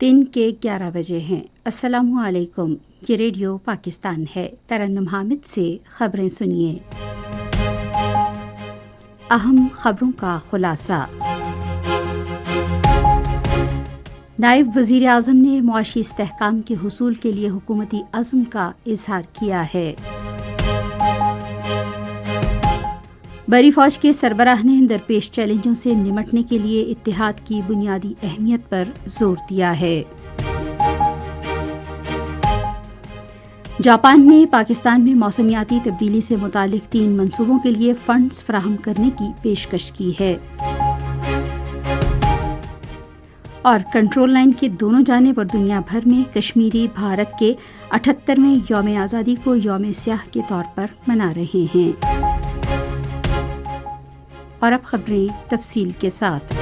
दिन के 11 बजे हैं। अस्सलामु अलैकुम। ये रेडियो पाकिस्तान है। तरन्नुम हामिद से खबरें सुनिए। अहम खबरों का खुलासा। नायब वज़ीर आज़म ने मुआशी इस्तेहकाम के हुसूल के लिए हुकूमती अज़्म का इजहार किया है। बरी फौज के सरबराह ने दरपेश चैलेंजों से निमटने के लिए इत्तेहाद की बुनियादी अहमियत पर जोर दिया है। जापान ने पाकिस्तान में मौसमियाती तब्दीली से मुतालिक 3 मंसूबों के लिए फंड्स फराहम करने की पेशकश की है। और कंट्रोल लाइन के दोनों जानिब और दुनिया भर में कश्मीरी भारत के 78वें यौम आज़ादी को यौम स्याह के तौर पर मना रहे हैं। और अब खबरें तफसील के साथ।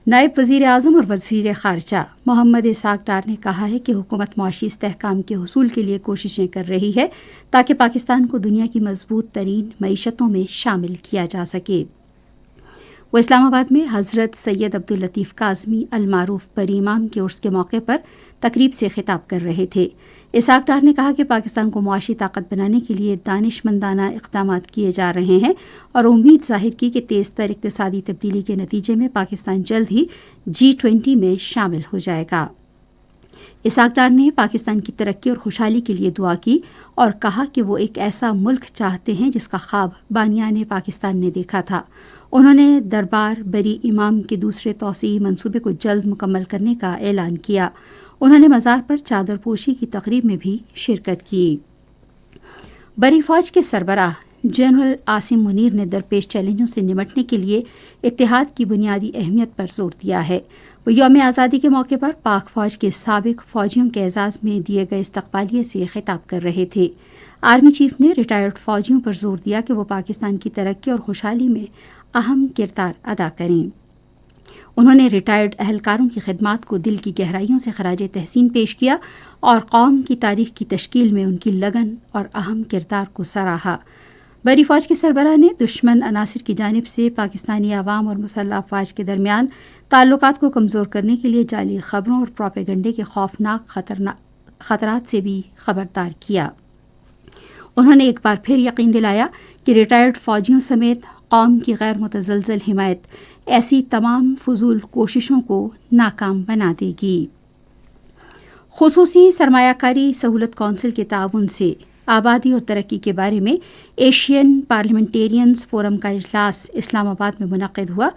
नायब वज़ीर आज़म और वज़ीर ख़ारजा मोहम्मद इसाक डार ने कहा है कि हुकूमत मुआशी इस्तेहकाम के हुसूल के लिए कोशिशें कर रही है ताकि पाकिस्तान को दुनिया की मजबूत तरीन मईशतों में शामिल किया जा सके। वो इस्लामाबाद में हज़रत सैयद अब्दुल लतीफ़ काज़मी अल मारूफ बरी इमाम के उर्स के मौके पर तकरीब से खिताब कर रहे थे। इसाक डार ने कहा कि पाकिस्तान को मुआशी ताकत बनाने के लिए दानिशमंदाना इक़दामात किए जा रहे हैं और उम्मीद जाहिर की कि तेज़ तर इक़्तिसादी तब्दीली के नतीजे में पाकिस्तान जल्द ही G20 में शामिल हो जाएगा। इसाक डार ने पाकिस्तान की तरक्की और खुशहाली के लिए दुआ की और कहा कि वो एक ऐसा मुल्क चाहते हैं जिसका ख्वाब बानियाने पाकिस्तान ने देखा था। उन्होंने दरबार बरी इमाम के दूसरे तौसीई मंसूबे को जल्द मुकम्मल करने का ऐलान किया। उन्होंने मज़ार पर चादर पोशी की तकरीब में भी शिरकत की। बरी फौज के सरबराह जनरल आसिम मुनीर ने दरपेश चैलेंजों से निमटने के लिए इत्तेहाद की बुनियादी अहमियत पर जोर दिया है। वो यौम आज़ादी के मौके पर पाक फौज के साबिक फौजियों के एजाज़ में दिए गए इस्तक़बालिये से खिताब कर रहे थे। आर्मी चीफ ने रिटायर्ड फौजियों पर जोर दिया कि वो पाकिस्तान की तरक्की और खुशहाली में अहम किरदार अदा करें। उन्होंने रिटायर्ड अहलकारों की खिदमात को दिल की गहराइयों से खराज तहसीन पेश किया और कौम की तारीख की तश्कील में उनकी लगन और अहम किरदार को सराहा। बरी फौज के सरबराह ने दुश्मन अनासिर की जानिब से पाकिस्तानी अवाम और मुसल्लह अफवाज के दरमियान ताल्लुकात को कमज़ोर करने के लिए जाली खबरों और प्रोपेगंडे के खौफनाक खतरात से भी खबरदार किया। उन्होंने एक बार फिर यकीन दिलाया कि रिटायर्ड फौजियों समेत कौम की गैर मुतज़लज़ल हिमायत ऐसी तमाम फजूल कोशिशों को नाकाम बना देगी। खुसूसी सरमायाकारी सहूलत कौंसिल के ताउन से आबादी और तरक्की के बारे में एशियन पार्लियामेंटेरियंस फोरम का इजलास इस्लामाबाद में मुनक़िद हुआ,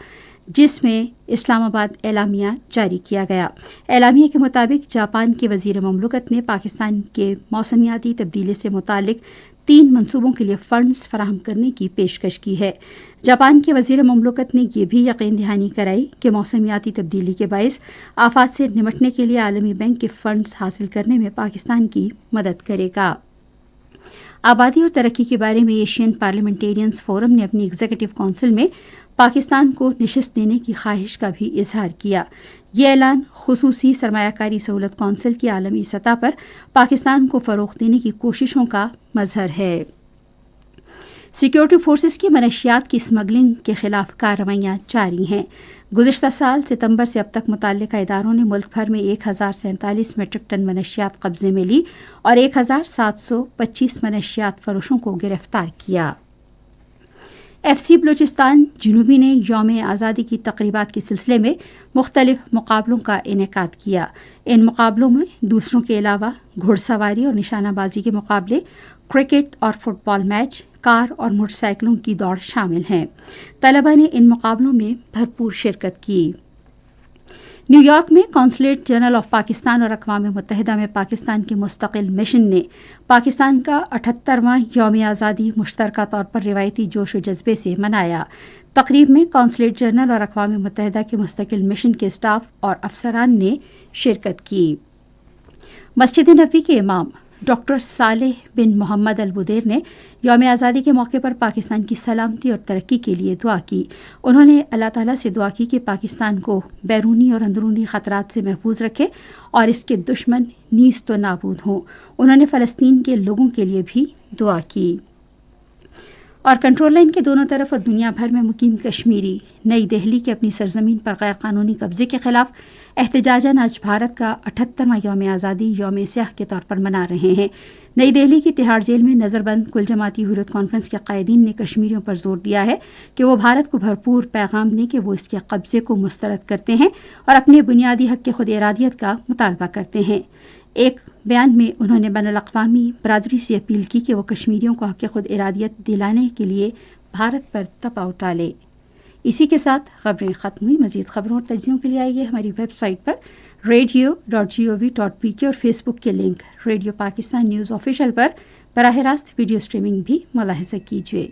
जिसमें इस्लामाबाद एलामिया जारी किया गया। एलामिया के मुताबिक जापान के वज़ीर ममलकत ने पाकिस्तान के मौसमियाती तब्दीली से मुतालिक 3 मंसूबों के लिए फंड्स फराहम करने की पेशकश की है। जापान के वज़ीर ममलकत ने यह भी यकीन दहानी कराई कि मौसमियाती तब्दीली के बाइस आफात से निमटने के लिए आलमी बैंक के फंड्स हासिल करने में पाकिस्तान की मदद करेगा। आबादी और तरक्की के बारे में एशियन पार्लियामेंटेरियंस फोरम ने अपनी एग्जीक्यूटिव काउंसिल में पाकिस्तान को निशिस्त देने की ख्वाहिश का भी इजहार किया। ये ऐलान खुसूसी सरमायाकारी सहूलत कौंसिल की आलमी सतह पर पाकिस्तान को फ़रोग़ देने की कोशिशों का मज़हर है। सिक्योरिटी फोर्सेस की मनशियात की स्मगलिंग के खिलाफ कार्रवाइयाँ जारी हैं। गुज़िश्ता साल सितंबर से अब तक मुतल्लिका इदारों ने मुल्क भर में 1047 मीट्रिक टन मनशियात कब्जे में ली और 1725 मनशियात फरोशों को गिरफ्तार किया। FC बलूचिस्तान जनूबी ने यौम आज़ादी की तक़रीबात के सिलसिले में मुख्तलिफ मुकाबलों का इनेकाद किया। इन मुकाबलों में दूसरों के अलावा घुड़सवारी और निशानाबाजी के मुकाबले, क्रिकेट और फुटबॉल मैच, कार और मोटरसाइकिलों की दौड़ शामिल हैं। तलबा ने इन मुकाबलों में भरपूर शिरकत की। न्यूयॉर्क में कौंसलेट जनरल ऑफ पाकिस्तान और अक़वाम मुत्तहिदा में पाकिस्तान के मुस्तकिल मिशन ने पाकिस्तान का 78वां यौम आज़ादी मुश्तरका तौर पर रिवायती जोश व जज्बे से मनाया। तकरीब में कौंसलेट जनरल और अक़वाम मुत्तहिदा के मुस्तकिल मिशन के स्टाफ और अफसरान ने शिरकत की। मस्जिद नबवी के इमाम डॉक्टर सालेह बिन मोहम्मद अल बुदेर ने यौम आज़ादी के मौके पर पाकिस्तान की सलामती और तरक्की के लिए दुआ की। उन्होंने अल्लाह ताला से दुआ की कि पाकिस्तान को बैरूनी और अंदरूनी ख़तरात से महफूज रखे और इसके दुश्मन नीस्त तो नाबूद हों। उन्होंने फ़लस्तीन के लोगों के लिए भी दुआ की। اور کنٹرول لائن کے دونوں طرف اور دنیا بھر میں مقیم کشمیری نئی دہلی کے اپنی سرزمین پر غیر قانونی قبضے کے خلاف احتجاجاً آج بھارت کا 78واں یوم آزادی یوم سیاہ کے طور پر منا رہے ہیں۔ نئی دہلی کی تہاڑ جیل میں نظر بند کل جماعتی حریت کانفرنس کے قائدین نے کشمیریوں پر زور دیا ہے کہ وہ بھارت کو بھرپور پیغام دیں کہ وہ اس کے قبضے کو مسترد کرتے ہیں اور اپنے بنیادی حق کے خود ارادیت کا مطالبہ کرتے ہیں۔ ایک بیان میں انہوں نے بین الاقوامی برادری سے اپیل کی کہ وہ کشمیریوں کو حق خود ارادیت دلانے کے لیے بھارت پر دباؤ ڈالے۔ اسی کے ساتھ خبریں ختم ہوئی۔ مزید خبروں اور تجزیوں کے لیے آئیے ہماری ویب سائٹ پر radio.gov.pk اور فیس بک کے link radio Pakistan news official پر براہ راست ویڈیو سٹریمنگ بھی ملاحظہ کیجیے۔